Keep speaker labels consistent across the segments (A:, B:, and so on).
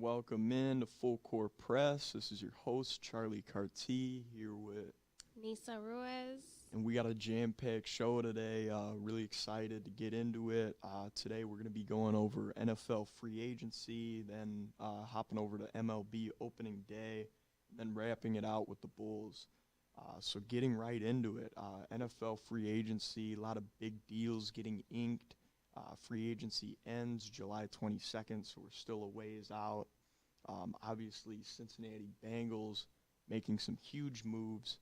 A: Welcome in to Full Court Press. This is your host, Charlie Carti, here with,
B: Nisa Ruiz.
A: and we got a jam-packed show today. Really excited to get into it. Today we're going to be going over NFL free agency, then hopping over to MLB opening day, and then wrapping it out with the Bulls. So getting right into it, NFL free agency, a lot of big deals getting inked. Free agency ends July 22nd, so we're still a ways out. Obviously, Cincinnati Bengals making some huge moves,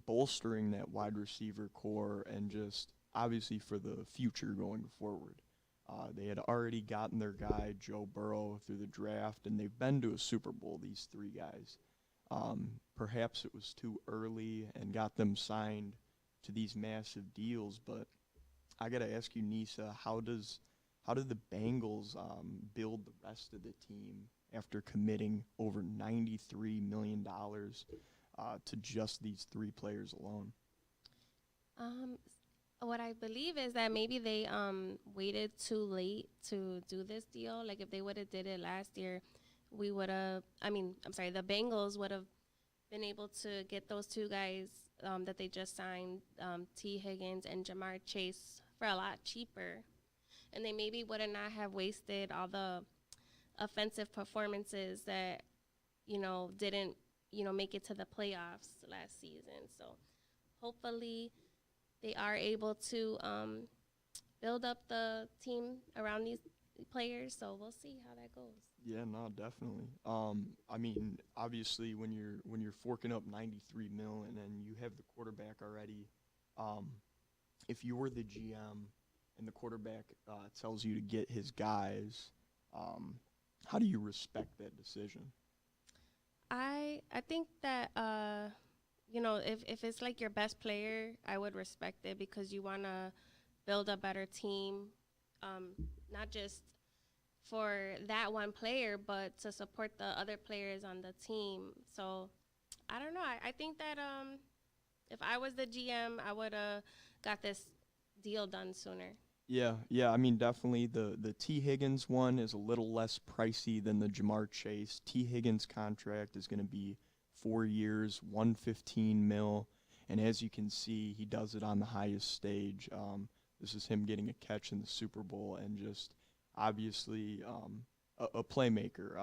A: bolstering that wide receiver core, and just obviously for the future going forward. They had already gotten their guy, Joe Burrow, through the draft, and they've been to a Super Bowl, these three guys. Perhaps it was too early and got them signed to these massive deals, but I gotta ask you, Nisa, how did the Bengals build the rest of the team after committing over $93 million to just these three players alone?
B: Um, what I believe is that maybe they waited too late to do this deal. Like if they would have did it last year, we would have. The Bengals would have been able to get those two guys that they just signed, T. Higgins and Jamar Chase, for a lot cheaper, and they maybe would not have wasted all the offensive performances that didn't make it to the playoffs last season. So hopefully they are able to build up the team around these players. So we'll see how that goes.
A: Yeah, no, definitely. I mean, obviously, when you're forking up 93 mil and then you have the quarterback already, um, if you were the GM and the quarterback tells you to get his guys, how do you respect that decision?
B: I think that if it's like your best player, I would respect it because you want to build a better team, not just for that one player, but to support the other players on the team. So I don't know. I think that if I was the GM, I would have got this deal done sooner.
A: Yeah. I mean, definitely the T Higgins one is a little less pricey than the Jamar Chase. T Higgins contract is going to be 4 years, 115 mil, and as you can see, he does it on the highest stage. This is him getting a catch in the Super Bowl, and just obviously a playmaker.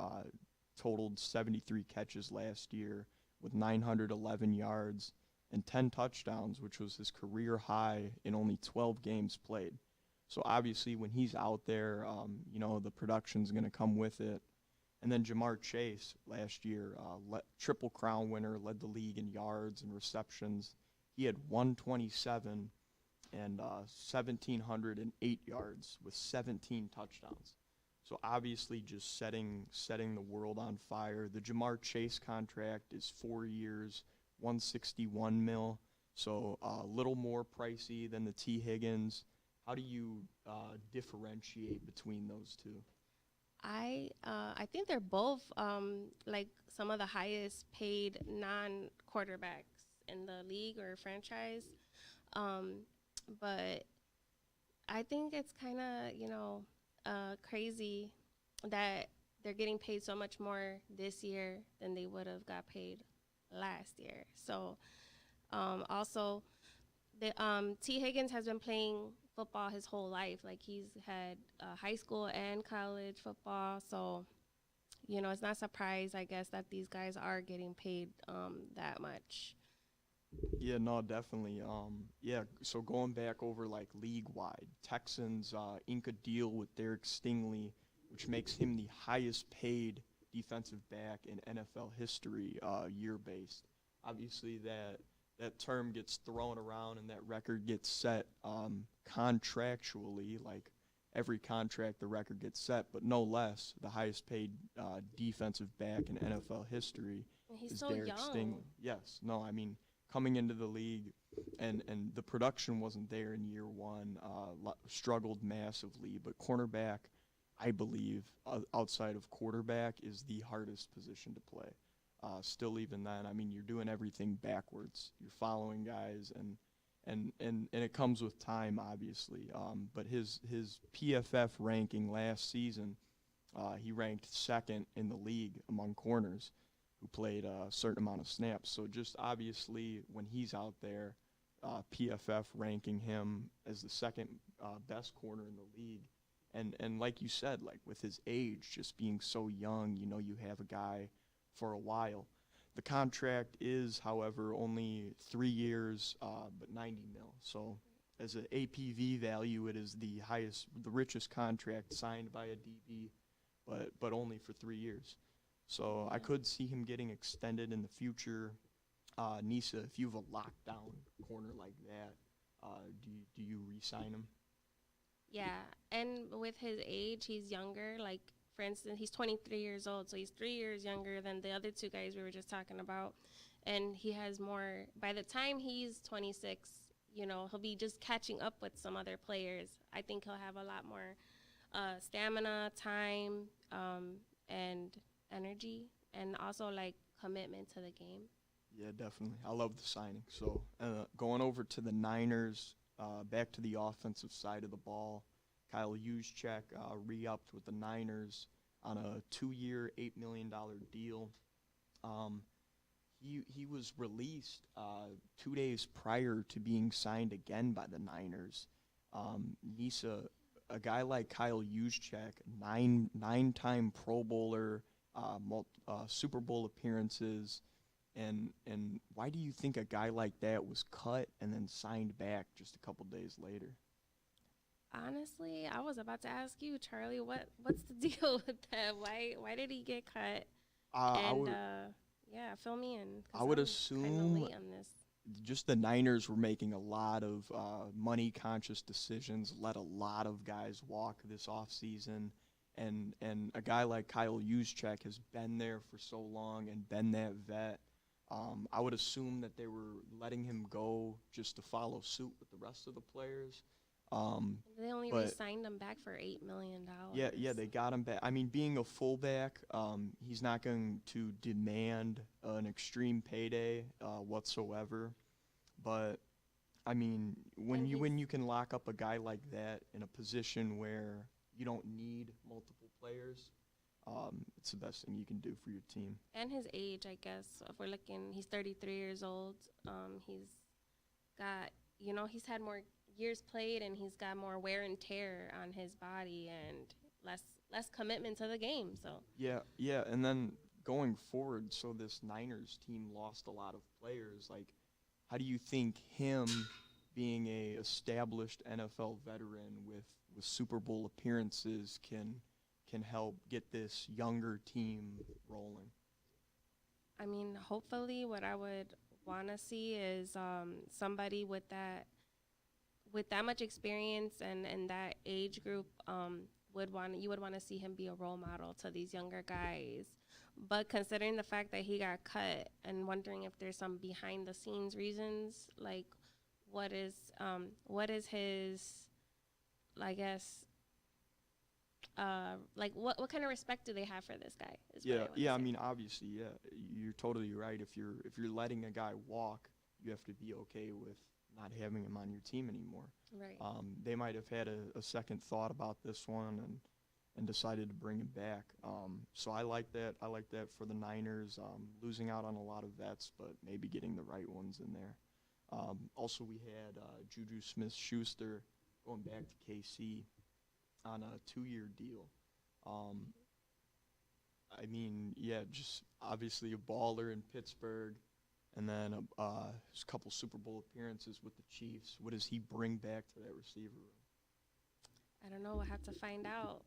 A: Totaled 73 catches last year with 911 yards and 10 touchdowns, which was his career high in only 12 games played. So obviously, when he's out there, the production's going to come with it. And then Jamar Chase last year, Triple Crown winner, led the league in yards and receptions. He had 127 and 1,708 yards with 17 touchdowns. So obviously, just setting the world on fire. The Jamar Chase contract is 4 years, 161 mil. So a little more pricey than the T Higgins. How do you differentiate between those two?
B: I think they're both like some of the highest paid non quarterbacks in the league or franchise. Um, but I think it's kind of crazy that they're getting paid so much more this year than they would have got paid last year. So also the T Higgins has been playing football his whole life. Like he's had high school and college football. So it's not a surprise, I guess, that these guys are getting paid that much.
A: Yeah, no, definitely. Yeah, so going back over like league wide, Texans ink a deal with Derek Stingley, which makes him the highest paid defensive back in NFL history, year based. Obviously, that term gets thrown around and that record gets set contractually, like every contract the record gets set, but no less the highest paid defensive back in NFL history
B: And he's
A: is
B: so
A: Derek
B: young.
A: Stingley. Yes, no, I mean coming into the league and the production wasn't there in year one, struggled massively, but cornerback, I believe, outside of quarterback, is the hardest position to play. Still, even then, I mean, you're doing everything backwards. You're following guys, and it comes with time, obviously. But his PFF ranking last season He ranked second in the league among corners who played a certain amount of snaps. So just obviously when he's out there, PFF ranking him as the second best corner in the league. And like you said, like with his age, just being so young, you know, you have a guy for a while. The contract is, however, only 3 years, but 90 mil. So as an APV value, it is the richest contract signed by a DB, but only for 3 years. So I could see him getting extended in the future. Nisa, if you have a lockdown corner like that, do you re-sign him?
B: Yeah, and with his age, he's younger. Like, for instance, he's 23 years old, so he's 3 years younger than the other two guys we were just talking about. And he has more, by the time he's 26, you know, he'll be just catching up with some other players. I think he'll have a lot more stamina, time, and energy, and also, like, commitment to the game.
A: Yeah, definitely. I love the signing. So going over to the Niners, back to the offensive side of the ball, Kyle Juszczyk re-upped with the Niners on a 2-year, $8 million deal. He was released 2 days prior to being signed again by the Niners. Nisa, a guy like Kyle Juszczyk, nine-time Pro Bowler, Super Bowl appearances, and why do you think a guy like that was cut and then signed back just a couple days later?
B: Honestly, I was about to ask you, Charlie, what's the deal with that? Why did he get cut? Yeah, fill me in.
A: I would
B: I'm
A: assume
B: kinda late on this.
A: just the Niners were making a lot of money-conscious decisions, let a lot of guys walk this offseason, and a guy like Kyle Juszczyk has been there for so long and been that vet. I would assume that they were letting him go just to follow suit with the rest of the players.
B: They only re-signed him back for $8 million.
A: Yeah, they got him back. I mean, being a fullback, he's not going to demand an extreme payday whatsoever. But I mean, when you can lock up a guy like that in a position where you don't need multiple players, it's the best thing you can do for your team.
B: And his age, I guess. If we're looking, he's 33 years old. He's got, you know, he's had more years played, and he's got more wear and tear on his body and less commitment to the game. So
A: yeah, and then going forward, so this Niners team lost a lot of players. Like, how do you think him being a established NFL veteran with Super Bowl appearances can help get this younger team rolling?
B: I mean, hopefully, what I would want to see is somebody with that much experience and that age group you would want to see him be a role model to these younger guys. But considering the fact that he got cut and wondering if there's some behind the scenes reasons, like what is his, I guess, like what kind of respect do they have for this guy?
A: Yeah. I mean, obviously, yeah, you're totally right. If you're letting a guy walk, you have to be okay with not having him on your team anymore.
B: Right.
A: They might have had a second thought about this one and decided to bring him back. So I like that. I like that for the Niners, losing out on a lot of vets, but maybe getting the right ones in there. Also, we had Juju Smith-Schuster going back to KC on a 2-year deal. I mean, yeah, just obviously a baller in Pittsburgh, and then a couple Super Bowl appearances with the Chiefs. What does he bring back to that receiver room?
B: I don't know. We'll have to find out.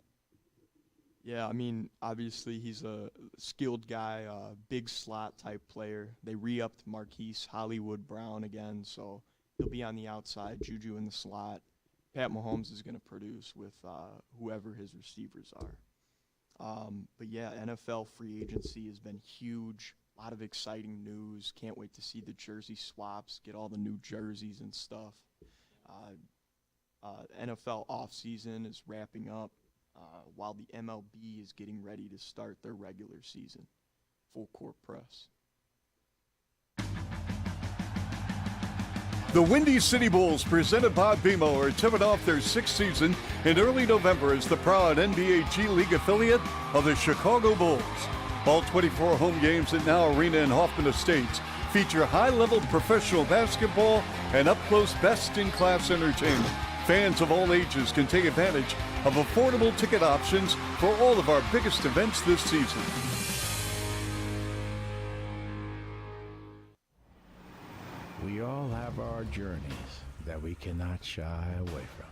A: Yeah, I mean, obviously he's a skilled guy, big slot type player. They re-upped Marquise Hollywood Brown again, so he'll be on the outside, Juju in the slot. Pat Mahomes is going to produce with whoever his receivers are. But yeah, NFL free agency has been huge. A lot of exciting news. Can't wait to see the jersey swaps, get all the new jerseys and stuff. NFL offseason is wrapping up while the MLB is getting ready to start their regular season. Full court press.
C: The Windy City Bulls, presented by BMO, are tipping off their sixth season in early November as the proud NBA G League affiliate of the Chicago Bulls. All 24 home games at Now Arena in Hoffman Estates feature high-level professional basketball and up-close best-in-class entertainment. Fans of all ages can take advantage of affordable ticket options for all of our biggest events this season.
D: We all have our journeys that we cannot shy away from.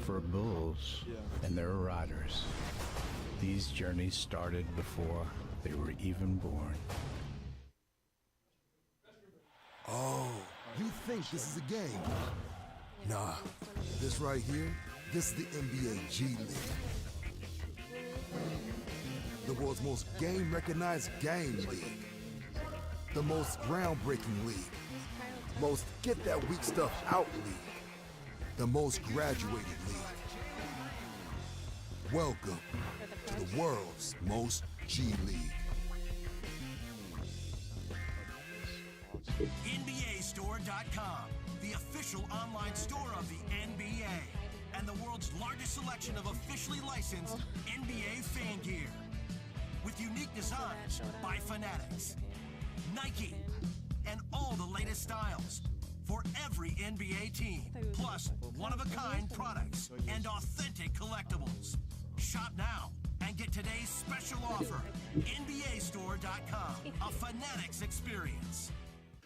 D: For bulls and their riders, these journeys started before they were even born.
E: Oh, you think this is a game? Nah, this right here, this is the NBA G League. The world's most game-recognized game league. The most groundbreaking league. Most get-that-weak stuff out league. The most graduated league. Welcome to the world's most G League.
F: NBAstore.com, the official online store of the NBA, and the world's largest selection of officially licensed NBA fan gear. With unique designs by Fanatics, Nike, and all the latest styles for every NBA team, plus one-of-a-kind products and authentic collectibles. Shop now and get today's special offer. NBAstore.com, a Fanatics experience.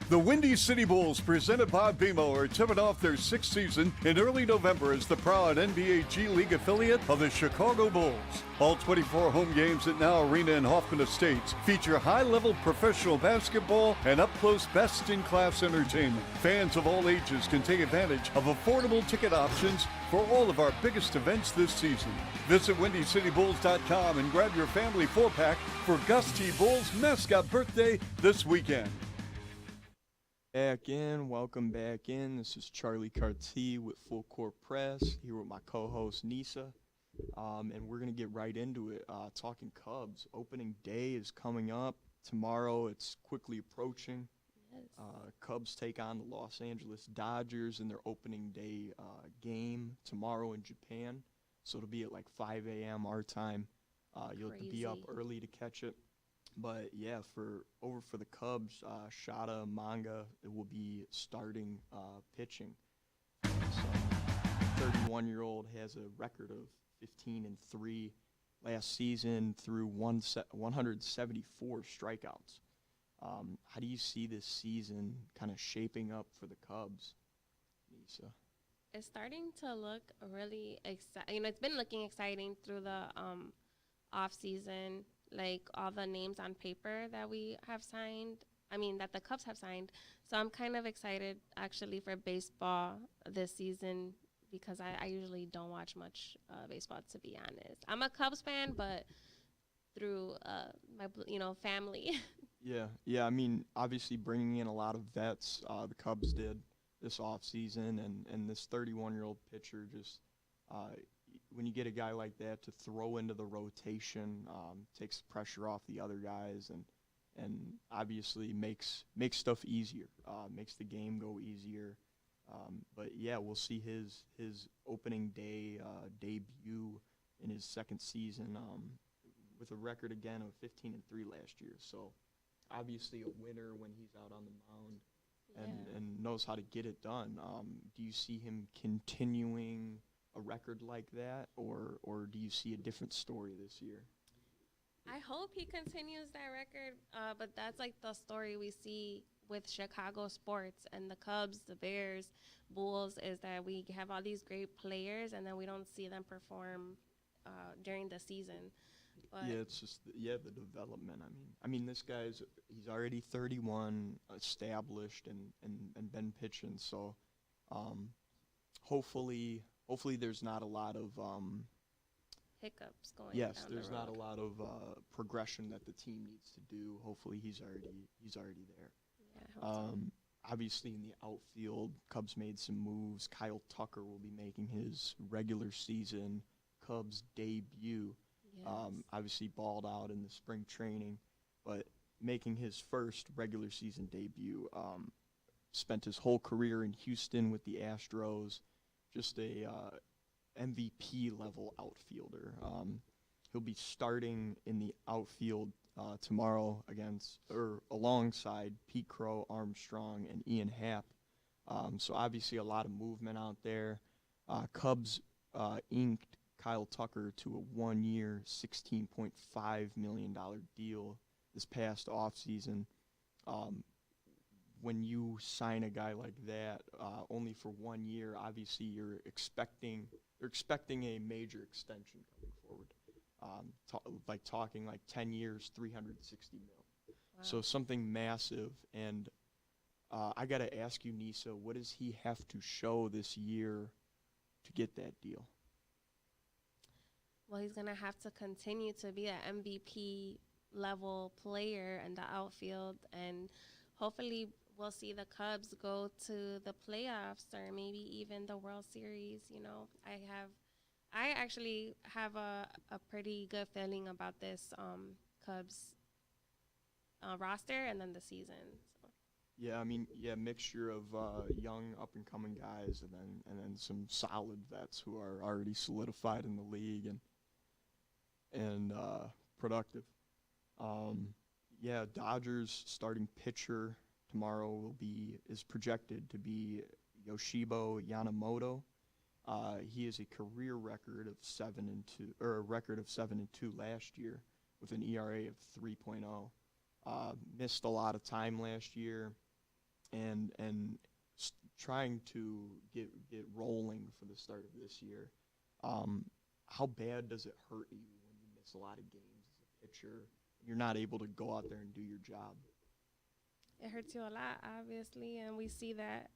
C: The Windy City Bulls, presented by BMO, are tipping off their sixth season in early November as the proud NBA G League affiliate of the Chicago Bulls. All 24 home games at Now Arena in Hoffman Estates feature high-level professional basketball and up-close best-in-class entertainment. Fans of all ages can take advantage of affordable ticket options for all of our biggest events this season. Visit WindyCityBulls.com and grab your family 4-pack for Gus T. Bull's mascot birthday this weekend.
A: Welcome back in. This is Charlie Carty with Full Court Press, here with my co-host Nisa, and we're going to get right into it, talking Cubs. Opening day is coming up. Tomorrow it's quickly approaching.
B: Yes.
A: Cubs take on the Los Angeles Dodgers in their opening day game tomorrow in Japan, so it'll be at like 5 a.m. our time. You'll have to be up early to catch it. But yeah, for the Cubs, Shada Manga will be starting pitching. So, 31-year-old has a record of 15-3 last season through 174 strikeouts. How do you see this season kind of shaping up for the Cubs, Lisa?
B: It's starting to look really exciting. It's been looking exciting through the off season. Like all the names on paper that we have signed, that the Cubs have signed. So I'm kind of excited actually for baseball this season because I usually don't watch much baseball, to be honest. I'm a Cubs fan, but through my family.
A: Yeah. Obviously bringing in a lot of vets, the Cubs did this offseason, and this 31-year-old pitcher just when you get a guy like that to throw into the rotation, takes pressure off the other guys, and obviously makes stuff easier, makes the game go easier. But yeah, we'll see his opening day debut in his second season with a record again of 15-3 last year. So obviously a winner when he's out on the mound and knows how to get it done. Do you see him continuing a record like that, or do you see a different story this year?
B: I hope he continues that record, but that's like the story we see with Chicago sports and the Cubs, the Bears, Bulls, is that we have all these great players and then we don't see them perform during the season. But
A: yeah, it's just the development. This guy's he's already 31, established and been pitching. So hopefully there's not a lot of
B: hiccups going.
A: yes,
B: down
A: there's
B: the road.
A: not a lot of progression that the team needs to do. Hopefully he's already there.
B: Yeah, I hope so.
A: obviously in the outfield, Cubs made some moves. Kyle Tucker will be making his regular season Cubs debut.
B: Yes.
A: Obviously balled out in the spring training, but making his first regular season debut. Spent his whole career in Houston with the Astros. Just a MVP level outfielder. He'll be starting in the outfield tomorrow alongside Pete Crow, Armstrong, and Ian Happ. So obviously a lot of movement out there. Cubs inked Kyle Tucker to a 1-year, $16.5 million deal this past offseason. When you sign a guy like that only for 1 year, obviously you're expecting a major extension coming forward. Talking 10 years, 360 mil.
B: Wow.
A: So something massive. And I got to ask you, Nisa, what does he have to show this year to get that deal?
B: Well, he's going to have to continue to be an MVP level player in the outfield, and hopefully we'll see the Cubs go to the playoffs or maybe even the World Series. You know, I actually have a pretty good feeling about this Cubs roster and then the season. So.
A: Yeah, I mean, mixture of young up-and-coming guys and then some solid vets who are already solidified in the league and productive. Dodgers starting pitcher tomorrow is projected to be Yoshibo Yamamoto. He has a career record of 7-2 last year with an ERA of 3.0. Missed a lot of time last year, and trying to get rolling for the start of this year. How bad does it hurt you when you miss a lot of games as a pitcher? You're not able to go out there and do your job.
B: It hurts you a lot, obviously, and we see that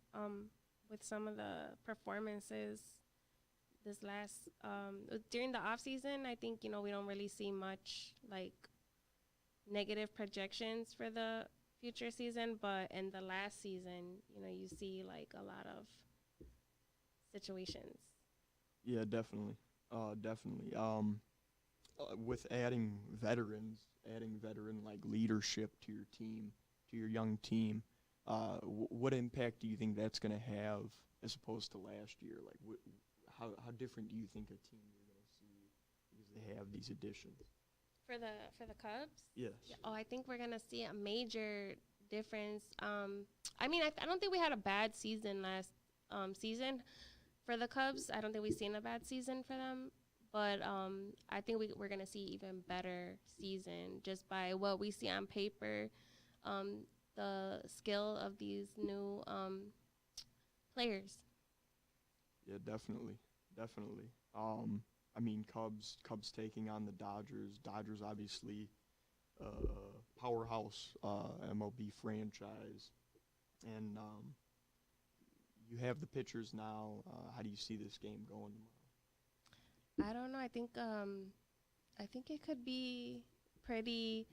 B: with some of the performances this last during the off season. I think we don't really see much negative projections for the future season, but in the last season, you see a lot of situations.
A: Yeah, definitely. With adding veteran leadership to your team, to your young team, what impact do you think that's going to have as opposed to last year? How different do you think a team you're going to see because they have these additions?
B: For the Cubs?
A: Yes.
B: Yeah, I think we're going to see a major difference. I don't think we had a bad season last season for the Cubs. I don't think we've seen a bad season for them. But I think we're going to see even better season just by what we see on paper, the skill of these new players.
A: Yeah, definitely. Cubs taking on the Dodgers. Dodgers obviously powerhouse MLB franchise. And you have the pitchers now. How do you see this game going tomorrow?
B: I don't know. I think it could be pretty.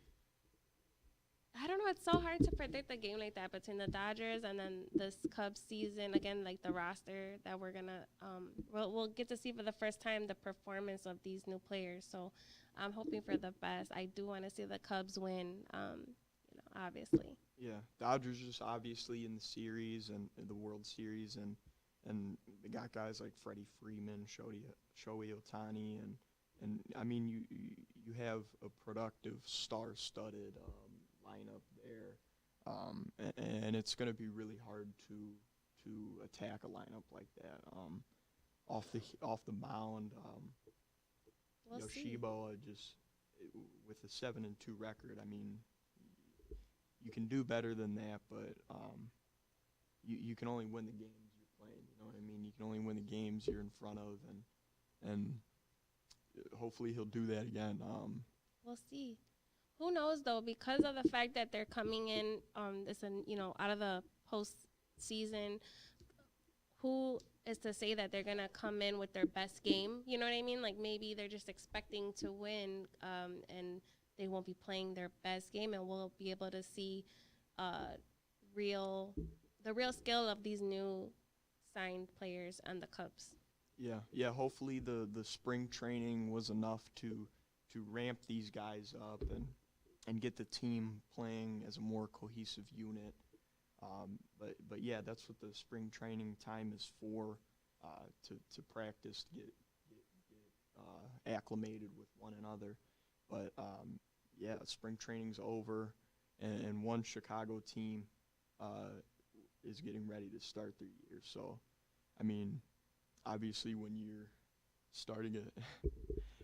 B: I don't know. It's so hard to predict a game like that between the Dodgers and then this Cubs season. Again, the roster that we're gonna we'll get to see for the first time the performance of these new players. So I'm hoping for the best. I do want to see the Cubs win. Obviously.
A: Yeah, Dodgers just obviously in the series and the World Series and they got guys like Freddie Freeman, Shohei Ohtani, and I mean you have a productive star-studded lineup there, and it's going to be really hard to attack a lineup like that off the mound.
B: We'll see.
A: Yoshibo with a 7-2 record. I mean, you can do better than that, but you can only win the games you're playing. You know what I mean? You can only win the games you're in front of, and hopefully he'll do that again.
B: We'll see. Who knows though? Because of the fact that they're coming in, out of the postseason, who is to say that they're gonna come in with their best game? You know what I mean? Like maybe they're just expecting to win, and they won't be playing their best game, and we'll be able to see real the real skill of these new signed players and the Cubs.
A: Yeah. Hopefully the spring training was enough to ramp these guys up and get the team playing as a more cohesive unit. But yeah, that's what the spring training time is for, to practice, to get acclimated with one another. But yeah, spring training's over, and one Chicago team is getting ready to start their year. So, I mean, obviously when you're starting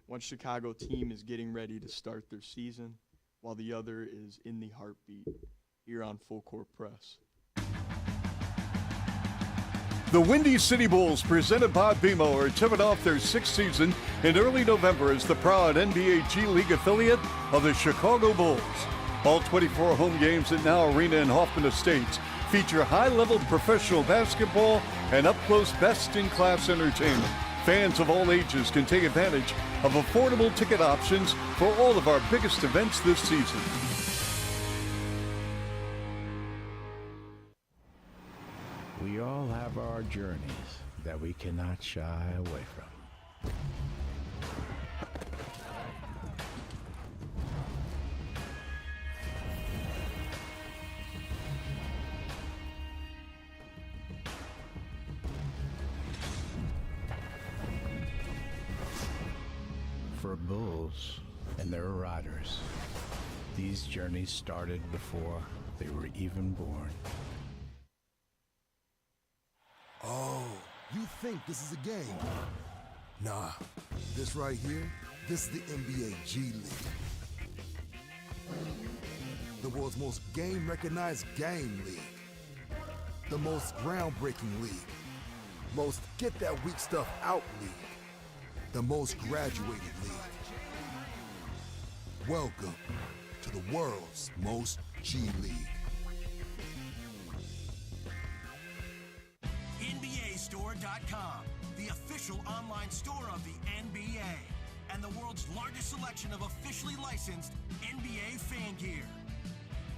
A: one Chicago team is getting ready to start their season, while the other is in the heartbeat here on Full Court Press.
C: The Windy City Bulls, presented by BMO, are tipping off their sixth season in early November as the proud NBA G League affiliate of the Chicago Bulls. All 24 home games at Now Arena in Hoffman Estates feature high-level professional basketball and up-close best-in-class entertainment. Fans of all ages can take advantage of affordable ticket options for all of our biggest events this season.
D: We all have our journeys that we cannot shy away from. For Bulls and their riders, these journeys started before they were even born.
E: Oh, you think this is a game? Nah, this right here, this is the NBA G League. The world's most game-recognized game league. The most groundbreaking league. Most get-that-weak stuff out league. The most graduated league. Welcome to the world's most G League.
F: NBAstore.com, the official online store of the NBA and the world's largest selection of officially licensed NBA fan gear.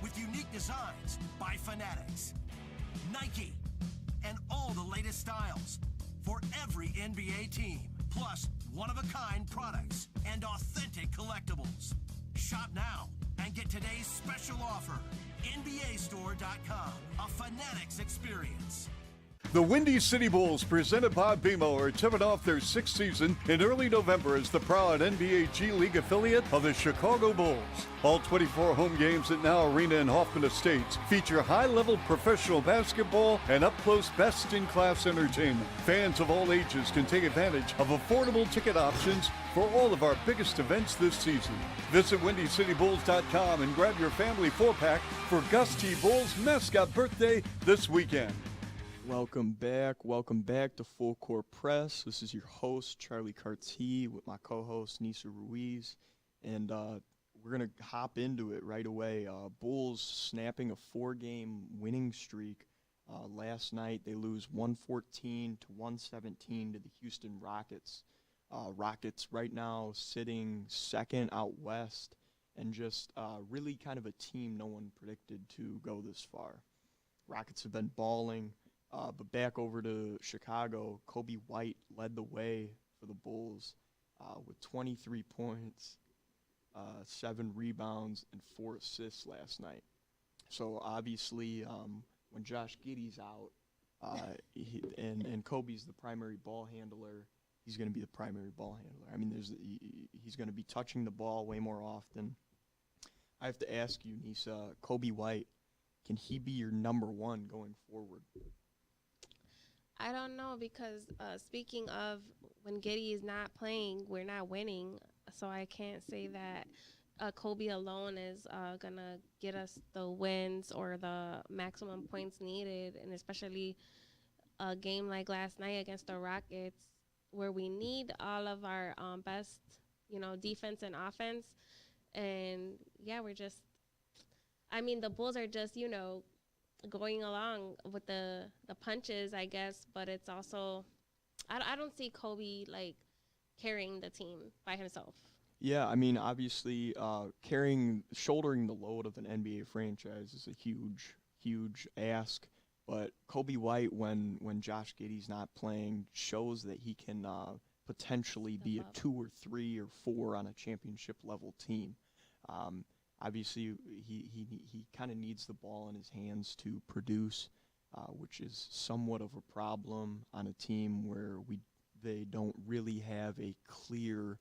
F: With unique designs by Fanatics, Nike, and all the latest styles for every NBA team, plus one-of-a-kind products and authentic collectibles. Shop now and get today's special offer. NBAstore.com, a Fanatics experience.
C: The Windy City Bulls, presented by BMO, are tipping off their sixth season in early November as the proud NBA G League affiliate of the Chicago Bulls. All 24 home games at Now Arena in Hoffman Estates feature high-level professional basketball and up-close best-in-class entertainment. Fans of all ages can take advantage of affordable ticket options for all of our biggest events this season. Visit WindyCityBulls.com and grab your family 4-pack for Gus T. Bull's mascot birthday this weekend.
A: Welcome back to Full Court Press. This is your host, Charlie Carty, with my co-host, Nisa Ruiz. And we're going to hop into it right away. Bulls snapping a 4-game winning streak. Last night, they lose 114 to 117 to the Houston Rockets. Rockets right now sitting second out west, and just really kind of a team no one predicted to go this far. Rockets have been balling. But back over to Chicago, Kobe White led the way for the Bulls with 23 points, 7 rebounds, and 4 assists last night. So obviously, when Josh Giddey's out and Kobe's the primary ball handler, he's going to be the primary ball handler. I mean, he's going to be touching the ball way more often. I have to ask you, Nisa, Kobe White, can he be your number one going forward?
B: I don't know, because speaking of when Giddey is not playing, we're not winning. So I can't say that Kobe alone is going to get us the wins or the maximum points needed. And especially a game like last night against the Rockets, where we need all of our best, defense and offense. And, yeah, the Bulls are just, going along with the punches, I guess, but it's also I don't see Kobe carrying the team by himself.
A: Yeah, obviously shouldering the load of an NBA franchise is a huge ask, But Kobe White, when Josh Giddey's not playing, shows that he can potentially be a 2 or 3 or 4 on a championship level team. Obviously, he kind of needs the ball in his hands to produce, which is somewhat of a problem on a team where they don't really have a clear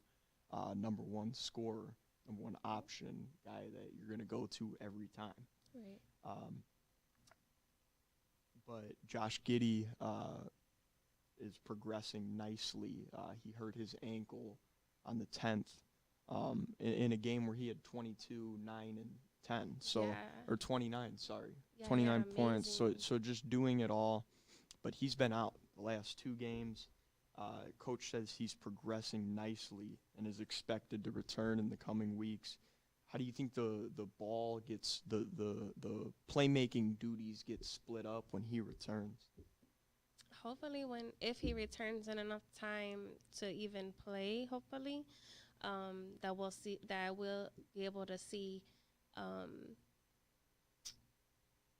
A: number one scorer, number one option guy that you're going to go to every time.
B: Right.
A: But Josh Giddey is progressing nicely. He hurt his ankle on the 10th in a game where he had 22, 9, and 10. So
B: Yeah.
A: or 29, sorry,
B: Yeah,
A: 29
B: yeah,
A: points. So
B: amazing.
A: just doing it all, but he's been out the last 2 games. Coach says he's progressing nicely and is expected to return in the coming weeks. How do you think the ball gets the playmaking duties get split up when he returns?
B: Hopefully, if he returns in enough time to even play, hopefully, that we'll be able to see.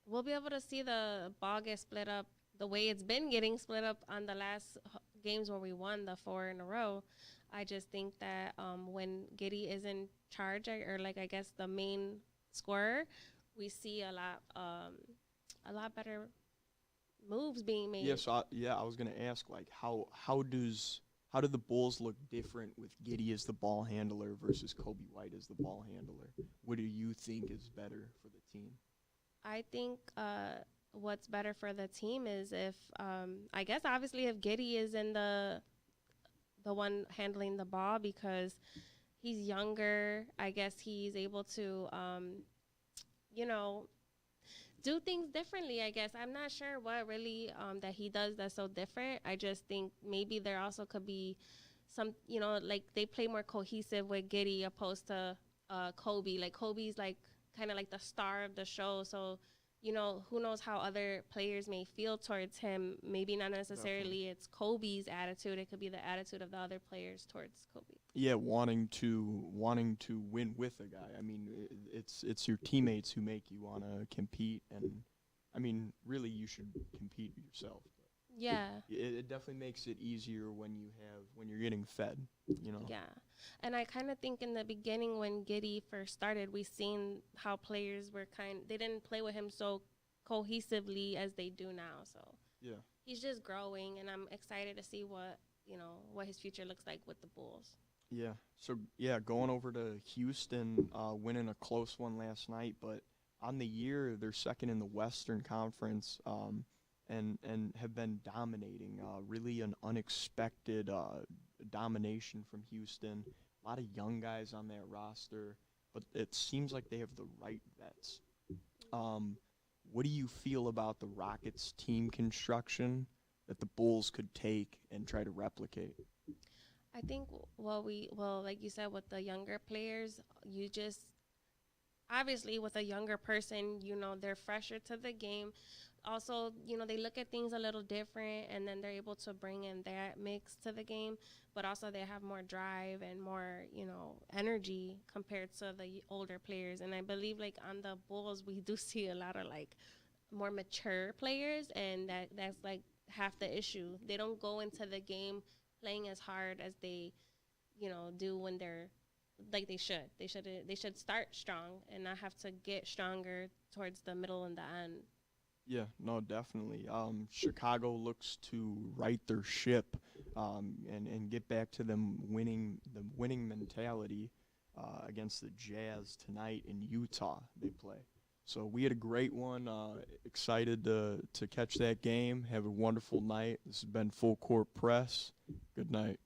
B: We'll be able to see the ball get split up the way it's been getting split up on the last games where we won the 4 in a row. I just think that when Giddey is in charge, or like I guess the main scorer, we see a lot better moves being made.
A: Yes, I was gonna ask, like, how do the Bulls look different with Giddey as the ball handler versus Kobe White as the ball handler? What do you think is better for the team?
B: I think what's better for the team is if I guess obviously if Giddey is in the one handling the ball, because he's younger. I guess he's able to do things differently. I guess I'm not sure what really that he does that's so different. I just think maybe there also could be some, like they play more cohesive with Giddey opposed to Kobe. Like Kobe's like kind of like the star of the show, so who knows how other players may feel towards him. Maybe not necessarily it's Kobe's attitude. It could be the attitude of the other players towards Kobe.
A: Yeah, wanting to win with a guy. I mean, it's your teammates who make you want to compete, and I mean, really, you should compete yourself.
B: Yeah.
A: It definitely makes it easier when you're getting fed.
B: Yeah, and I kind of think in the beginning when Giddey first started, we seen how players were they didn't play with him so cohesively as they do now. So
A: Yeah.
B: he's just growing, and I'm excited to see what his future looks like with the Bulls.
A: Yeah. So yeah, going over to Houston, winning a close one last night, but on the year they're second in the Western Conference, and have been dominating. Really an unexpected domination from Houston. A lot of young guys on that roster, but it seems like they have the right vets. What do you feel about the Rockets' team construction that the Bulls could take and try to replicate?
B: I think like you said, with the younger players, you just obviously with a younger person, they're fresher to the game. Also, they look at things a little different, and then they're able to bring in that mix to the game. But also they have more drive and more, energy compared to the older players. And I believe like on the Bulls, we do see a lot of like more mature players, and that's like half the issue. They don't go into the game playing as hard as they, do when they're like they should. They should start strong and not have to get stronger towards the middle and the end.
A: Yeah, no, definitely. Chicago looks to right their ship and get back to the winning mentality against the Jazz tonight in Utah. They play. So we had a great one. Excited to catch that game. Have a wonderful night. This has been Full Court Press. Good night.